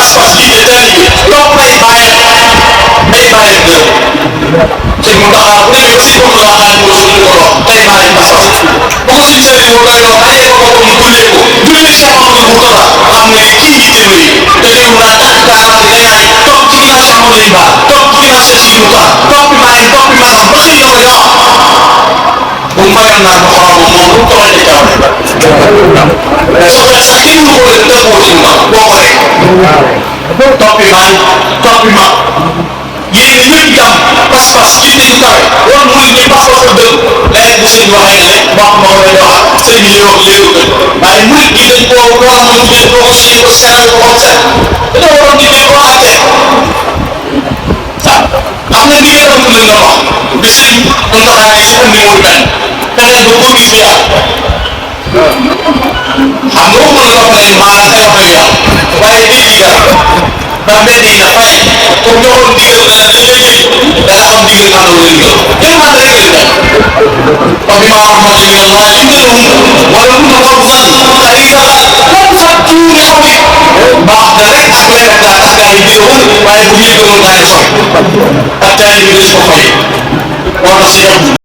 pas-pas jiite taalibe topp ay bàyyam gën sëñ Mountakha bu demee ba sëñ Mountakha xaadimu rasuul ko doon tey bàyyam pas-pas ba ko sëñ Saliou moo doy loo bàyyee ko boppam mu jullee ko jullee Cheikh Mouhamadoul Mountakha xam ne kii Yittém Yeuyy te teewul daa takk kaaraam di gañaay topp ci ginnaaw Cheikh Mouhamadoul Mountakha topp ci ginnaaw Cheikh Sidi Mountakha toppi bàyyam toppi magam ba xëy na ko jox bu mu mayoon naa ko xorom moom lu ko wàññi jaww mais soxla sax kenn mënu ko def dëppoo ci ma boo ko rek toppi baay toppi mag yéen ñëpp jàmm pas-pas ci ñu kawe woon muy ni pas-pas ak dëgg léegi bu sëñ waxee nga ne wax ma ko lay wax sëñ bi li wax léegi ko waaye murit gi dañ koo war a mën dañ koo ko signé ko seetal ko comme ça dañoo waroon di leen waxaatee waaw xam nga ni ngeen doon dund nga wax bi sëñ Mountakha yi si andi muy benn fexeel ba organiser ak xam nga waxuma la wax ne maanaam ay wax yu yàlla waaye dégg nga ndax mbedd yi na fay comme joxoon ndigal na li léegi dana am ndigal ànd wala ndigal kenn maa rek la def parce que maa wax moo ci yàlla waaye indilahum wala mun na xool san xarisa lan fa tuuri xobi baax na rek ak leer gaa tax gaa yi digal waaye bu ñuy gënoon gaa yi sox ak taali bi des ko fay moo tax si